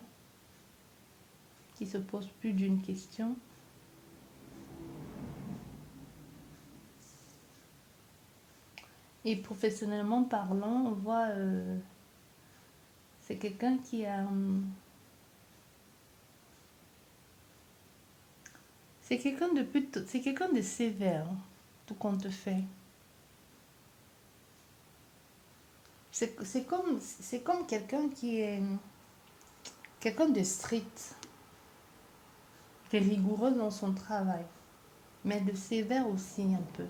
qui se pose plus d'une question. Et professionnellement parlant, on voit, c'est quelqu'un qui a... c'est quelqu'un de sévère, tout compte fait. C'est comme quelqu'un qui est quelqu'un de strict, de rigoureux dans son travail, mais de sévère aussi un peu.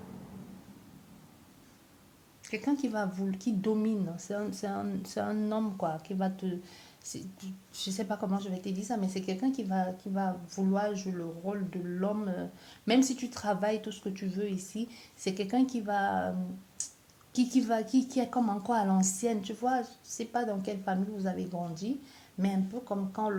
Quelqu'un qui domine. C'est un homme quoi, qui va te... Je sais pas comment je vais te dire ça, mais c'est quelqu'un qui va vouloir jouer le rôle de l'homme. Même si tu travailles tout ce que tu veux ici, c'est quelqu'un qui est comme encore à l'ancienne. Tu vois, je sais pas dans quelle famille vous avez grandi, mais un peu comme quand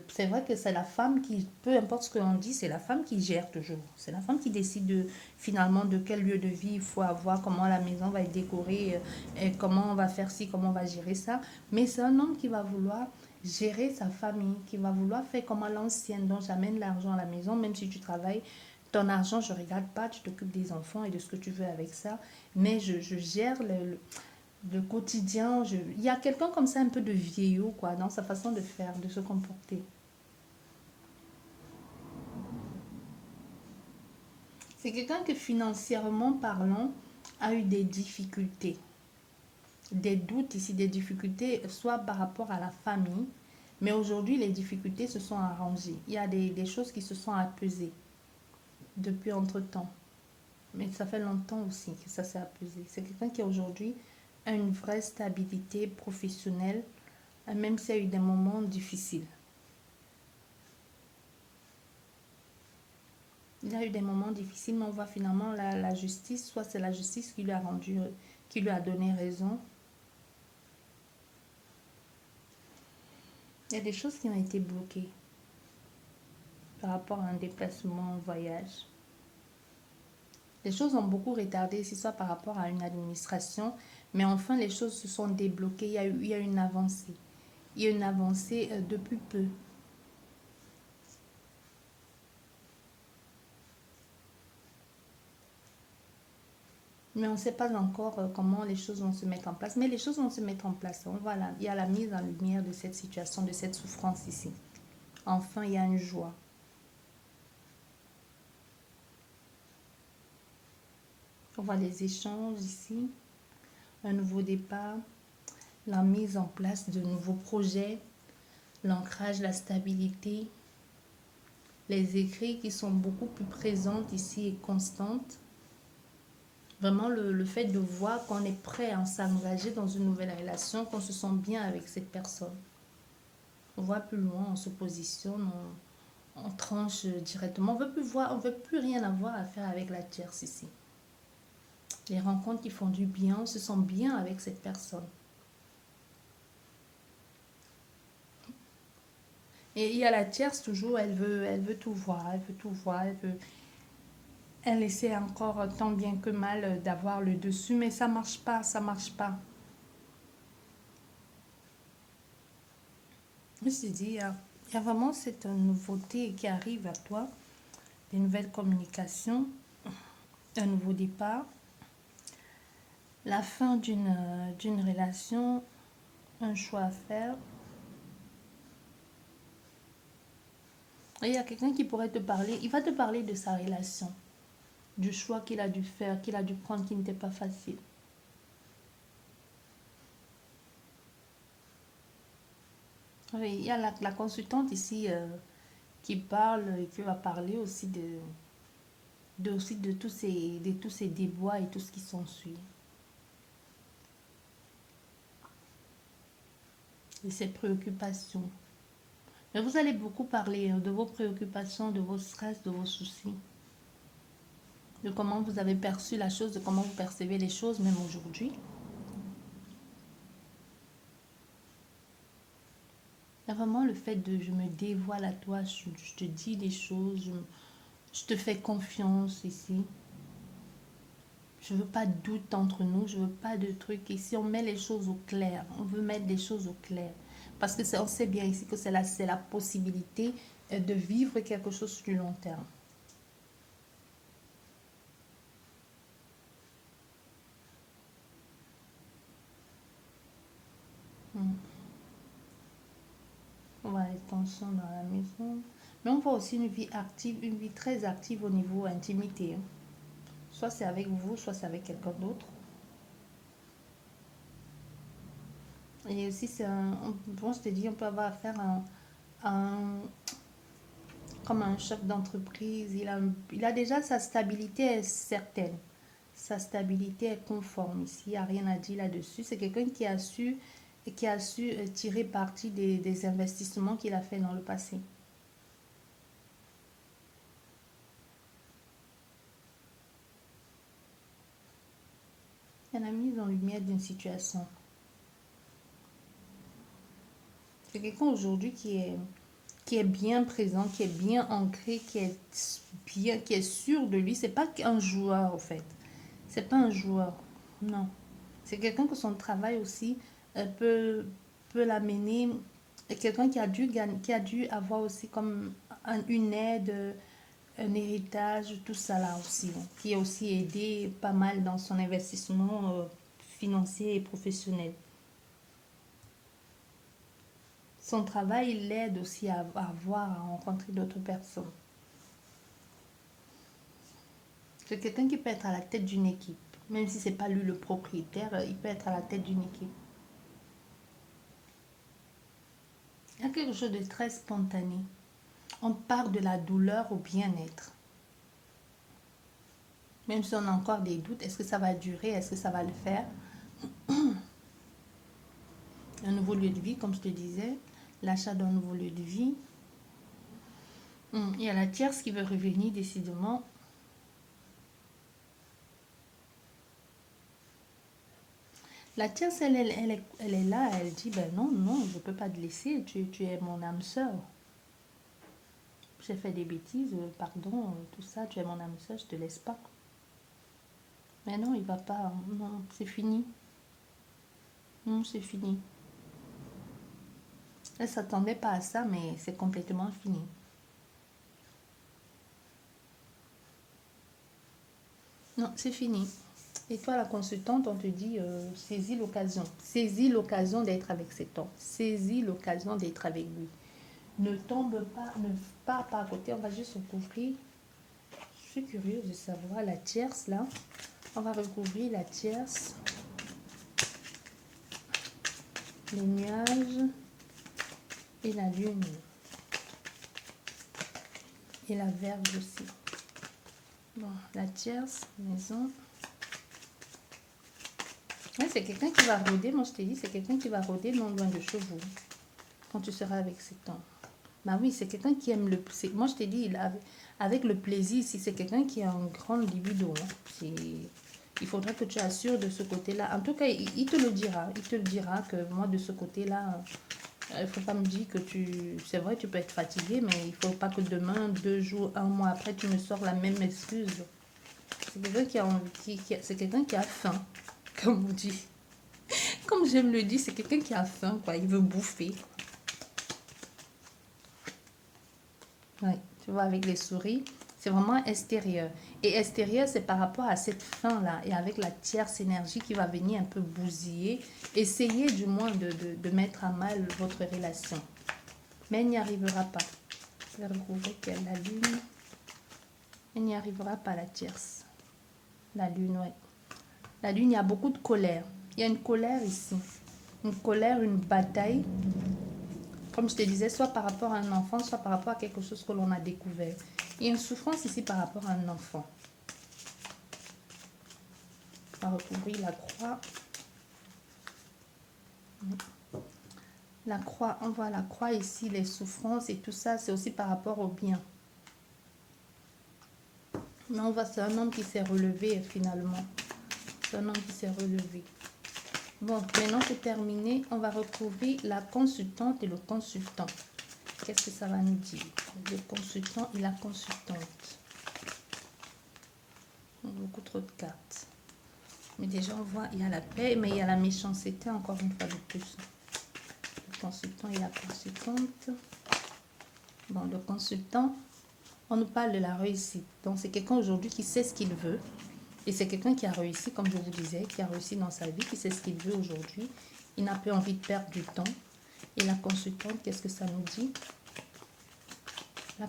c'est vrai que c'est la femme qui, peu importe ce que l'on dit, c'est la femme qui gère toujours. C'est la femme qui décide finalement de quel lieu de vie il faut avoir, comment la maison va être décorée, et comment on va faire ci, comment on va gérer ça. Mais c'est un homme qui va vouloir gérer sa famille, qui va vouloir faire comme à l'ancienne, donc j'amène l'argent à la maison, même si tu travailles, ton argent, je ne regarde pas, tu t'occupes des enfants et de ce que tu veux avec ça, mais je gère le quotidien. Il y a quelqu'un comme ça, un peu de vieillot, quoi, dans sa façon de faire, de se comporter. C'est quelqu'un que financièrement parlant, a eu des difficultés, des doutes ici, des difficultés, soit par rapport à la famille, mais aujourd'hui, les difficultés se sont arrangées. Il y a des choses qui se sont apaisées depuis entre-temps. Mais ça fait longtemps aussi que ça s'est apaisé. C'est quelqu'un qui aujourd'hui a une vraie stabilité professionnelle, même s'il y a eu des moments difficiles. Il a eu des moments difficiles, mais on voit finalement la justice, soit c'est la justice qui lui a rendu, qui lui a donné raison. Il y a des choses qui ont été bloquées par rapport à un déplacement, un voyage. Les choses ont beaucoup retardé, c'est soit par rapport à une administration, mais enfin les choses se sont débloquées, il y a une avancée. Il y a une avancée depuis peu. Mais on ne sait pas encore comment les choses vont se mettre en place. Mais les choses vont se mettre en place. Voilà, il y a la mise en lumière de cette situation, de cette souffrance ici. Enfin, il y a une joie. On voit les échanges ici, un nouveau départ, la mise en place de nouveaux projets, l'ancrage, la stabilité, les écrits qui sont beaucoup plus présentes ici et constantes. Vraiment le fait de voir qu'on est prêt à s'engager dans une nouvelle relation, qu'on se sent bien avec cette personne. On voit plus loin, on se positionne, on tranche directement. On veut plus voir, on veut plus rien avoir à faire avec la tierce ici. Les rencontres qui font du bien, on se sent bien avec cette personne. Et il y a la tierce toujours, elle veut tout voir, elle veut tout voir, elle essaie encore tant bien que mal d'avoir le dessus, mais ça marche pas, ça marche pas. Je me suis dit, il y a vraiment cette nouveauté qui arrive à toi, des nouvelles communications, un nouveau départ, la fin d'une relation, un choix à faire. Et il y a quelqu'un qui pourrait te parler, il va te parler de sa relation, du choix qu'il a dû faire, qu'il a dû prendre, qui n'était pas facile. Oui, il y a la consultante ici qui parle et qui va parler aussi aussi de tous ces déboires et tout ce qui s'ensuit. Et ces préoccupations. Mais vous allez beaucoup parler de vos préoccupations, de vos stress, de vos soucis. De comment vous avez perçu la chose, de comment vous percevez les choses, même aujourd'hui. Il y a vraiment le fait de je me dévoile à toi, je te dis des choses, je te fais confiance ici. Je veux pas de doute entre nous, je veux pas de trucs. Ici, on met les choses au clair. On veut mettre les choses au clair. Parce que on sait bien ici que c'est la possibilité de vivre quelque chose sur du long terme. Hmm. On va aller tension dans la maison. Mais on voit aussi une vie active, une vie très active au niveau intimité. Soit c'est avec vous, soit c'est avec quelqu'un d'autre. Et aussi, bon, je te dis, on peut avoir affaire comme un chef d'entreprise. Il a déjà sa stabilité est certaine. Sa stabilité est conforme. Ici, il n'y a rien à dire là-dessus. C'est quelqu'un qui a su tirer parti des investissements qu'il a fait dans le passé. Il y a la mise en lumière d'une situation. C'est quelqu'un aujourd'hui qui est bien présent, qui est bien ancré, qui est sûr de lui. C'est pas un joueur, en fait. C'est pas un joueur. Non. C'est quelqu'un que son travail aussi peut l'amener. Quelqu'un qui a dû avoir aussi comme une aide, un héritage, tout ça là aussi. Qui a aussi aidé pas mal dans son investissement financier et professionnel. Son travail, il l'aide aussi à voir, à rencontrer d'autres personnes. C'est quelqu'un qui peut être à la tête d'une équipe. Même si c'est pas lui le propriétaire, il peut être à la tête d'une équipe. Il y a quelque chose de très spontané. On part de la douleur au bien-être. Même si on a encore des doutes, est-ce que ça va durer? Est-ce que ça va le faire? Un nouveau lieu de vie, comme je te disais. L'achat d'un nouveau lieu de vie. Il y a la tierce qui veut revenir décidément. La tierce, elle est là, elle dit, ben non, non, je ne peux pas te laisser, tu es mon âme sœur. J'ai fait des bêtises, pardon, tout ça, tu es mon âme sœur, je ne te laisse pas. Mais non, il va pas, non, c'est fini. Non, c'est fini. Elle ne s'attendait pas à ça, mais c'est complètement fini. Non, c'est fini. Et toi, la consultante, on te dit, saisis l'occasion. Saisis l'occasion d'être avec cet homme. Saisis l'occasion d'être avec lui. Ne tombe pas, ne pars pas à côté, on va juste recouvrir. Je suis curieuse de savoir la tierce, là. On va recouvrir la tierce. Les nuages et la lune. Et la verge aussi. Bon, la tierce, maison. Ouais, c'est quelqu'un qui va rôder, moi je t'ai dit, c'est quelqu'un qui va rôder non loin de chez vous. Quand tu seras avec cet homme. Bah oui, c'est quelqu'un qui aime le... Moi je t'ai dit, avec le plaisir, si c'est quelqu'un qui a un grand libido. Hein, il faudra que tu assures de ce côté-là. En tout cas, il te le dira. Il te le dira que moi, de ce côté-là, il ne faut pas me dire que tu... C'est vrai, tu peux être fatigué, mais il ne faut pas que demain, 2 jours, un mois après, tu me sors la même excuse. C'est quelqu'un c'est quelqu'un qui a faim, comme on dit. Comme j'aime le dire, c'est quelqu'un qui a faim, quoi. Il veut bouffer. Ouais, tu vois, avec les souris, c'est vraiment extérieur. Et extérieur, c'est par rapport à cette faim-là. Et avec la tierce énergie qui va venir un peu bousiller. Essayez du moins de mettre à mal votre relation. Mais elle n'y arrivera pas. Je vais recouvrir la lune. Elle n'y arrivera pas, la tierce. La lune, ouais. La lune, il y a beaucoup de colère. Il y a une colère ici. Une colère, une bataille. Comme je te disais, soit par rapport à un enfant, soit par rapport à quelque chose que l'on a découvert. Il y a une souffrance ici par rapport à un enfant. On va recouvrir la croix. La croix, on voit la croix ici, les souffrances et tout ça, c'est aussi par rapport au bien. Mais on voit, c'est un homme qui s'est relevé finalement. C'est un homme qui s'est relevé. Bon, maintenant c'est terminé. On va recouvrir la consultante et le consultant. Qu'est-ce que ça va nous dire? Le consultant et la consultante. Beaucoup trop de cartes. Mais déjà, on voit, il y a la paix, mais il y a la méchanceté, encore une fois de plus. Le consultant et la consultante. Bon, le consultant, on nous parle de la réussite. Donc, c'est quelqu'un aujourd'hui qui sait ce qu'il veut. Et c'est quelqu'un qui a réussi, comme je vous disais, qui a réussi dans sa vie, qui sait ce qu'il veut aujourd'hui. Il n'a plus envie de perdre du temps. Et la consultante, qu'est-ce que ça nous dit? La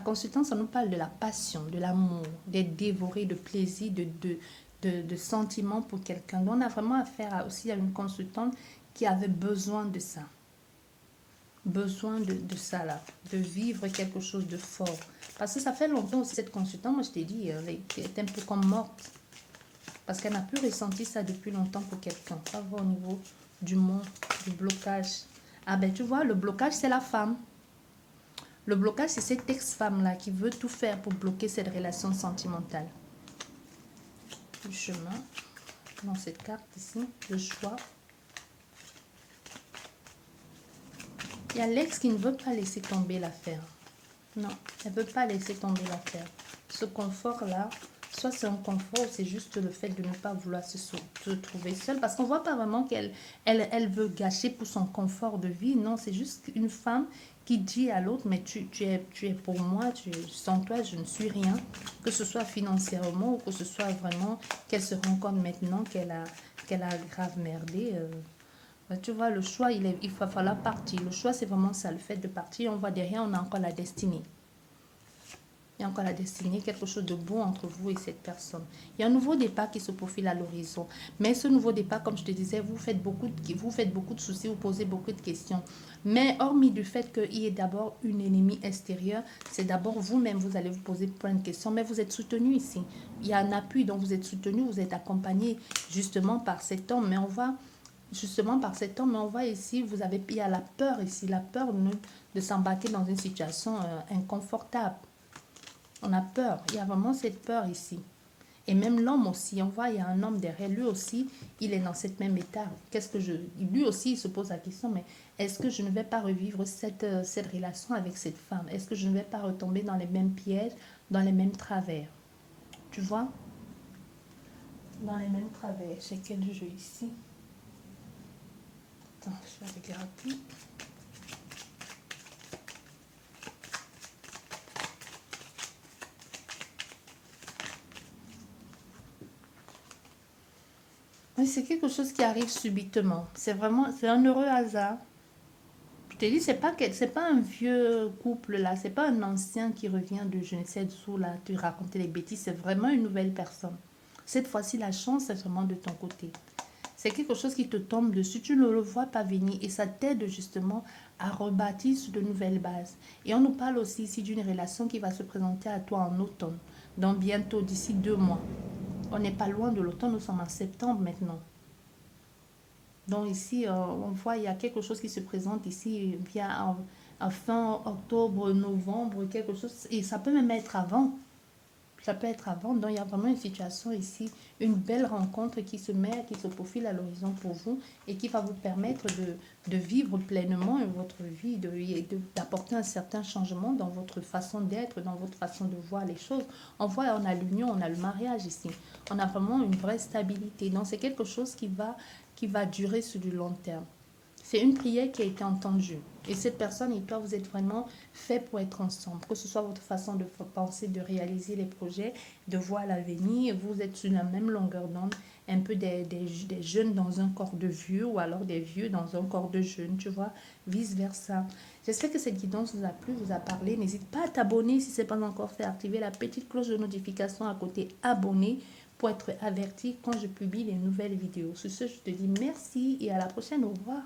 consultante, ça nous parle de la passion, de l'amour, d'être dévoré de plaisir, de sentiments pour quelqu'un. Donc, on a vraiment affaire aussi à une consultante qui avait besoin de ça. Besoin de ça là, de vivre quelque chose de fort. Parce que ça fait longtemps aussi, cette consultante, moi je t'ai dit, elle est un peu comme morte. Parce qu'elle n'a plus ressenti ça depuis longtemps pour quelqu'un. Ça va au niveau du monde, du blocage. Ah ben tu vois, le blocage c'est la femme. Le blocage c'est cette ex-femme-là qui veut tout faire pour bloquer cette relation sentimentale. Le chemin, dans cette carte ici, le choix. Il y a l'ex qui ne veut pas laisser tomber l'affaire. Non, elle ne veut pas laisser tomber l'affaire. Ce confort-là, soit c'est un confort, ou c'est juste le fait de ne pas vouloir se trouver seule. Parce qu'on ne voit pas vraiment qu'elle veut gâcher pour son confort de vie. Non, c'est juste une femme qui dit à l'autre, mais tu es pour moi, sans toi, je ne suis rien. Que ce soit financièrement ou que ce soit vraiment qu'elle se rend compte maintenant qu'elle a grave merdé. Tu vois, le choix, il va falloir partir. Le choix, c'est vraiment ça, le fait de partir. On voit derrière, on a encore la destinée. Il y a encore la destinée, quelque chose de beau entre vous et cette personne. Il y a un nouveau départ qui se profile à l'horizon. Mais ce nouveau départ, comme je te disais, vous faites beaucoup de soucis, vous posez beaucoup de questions. Mais hormis du fait qu'il y ait d'abord une ennemie extérieure, c'est d'abord vous-même, vous allez vous poser plein de questions. Mais vous êtes soutenu ici. Il y a un appui, donc vous êtes soutenu, vous êtes accompagné justement par cet homme. Mais on va... Justement par cet homme, on voit ici, il y a la peur ici, la peur de s'embarquer dans une situation inconfortable. On a peur, il y a vraiment cette peur ici. Et même l'homme aussi, on voit, il y a un homme derrière, lui aussi, il est dans cet même état. Lui aussi, il se pose la question, mais est-ce que je ne vais pas revivre cette relation avec cette femme? Est-ce que je ne vais pas retomber dans les mêmes pièges, dans les mêmes travers? Tu vois? Dans les mêmes travers. J'ai quel jeu ici? Attends, je vais regarder. Oui, c'est quelque chose qui arrive subitement. C'est un heureux hasard. Je te dis, c'est pas un vieux couple là, c'est pas un ancien qui revient de je ne sais où là, tu racontais les bêtises, c'est vraiment une nouvelle personne. Cette fois-ci, la chance est vraiment de ton côté. C'est quelque chose qui te tombe dessus, tu ne le vois pas venir et ça t'aide justement à rebâtir sur de nouvelles bases. Et on nous parle aussi ici d'une relation qui va se présenter à toi en automne, donc bientôt, d'ici 2 mois. On n'est pas loin de l'automne, nous sommes en septembre maintenant. Donc ici, on voit il y a quelque chose qui se présente ici via en fin octobre, novembre, quelque chose. Et ça peut même être avant. Ça peut être avant. Donc il y a vraiment une situation ici, une belle rencontre qui se profile à l'horizon pour vous et qui va vous permettre de vivre pleinement votre vie, d'apporter un certain changement dans votre façon d'être, dans votre façon de voir les choses. On voit, on a l'union, on a le mariage ici. On a vraiment une vraie stabilité. Donc c'est quelque chose qui va durer sur du long terme. C'est une prière qui a été entendue. Et cette personne et toi, vous êtes vraiment fait pour être ensemble. Que ce soit votre façon de penser, de réaliser les projets, de voir l'avenir. Vous êtes sur la même longueur d'onde. Un peu des jeunes dans un corps de vieux ou alors des vieux dans un corps de jeunes, tu vois, vice-versa. J'espère que cette guidance vous a plu, vous a parlé. N'hésite pas à t'abonner si ce n'est pas encore fait. Activer la petite cloche de notification à côté abonné pour être averti quand je publie les nouvelles vidéos. Sur ce, je te dis merci et à la prochaine. Au revoir.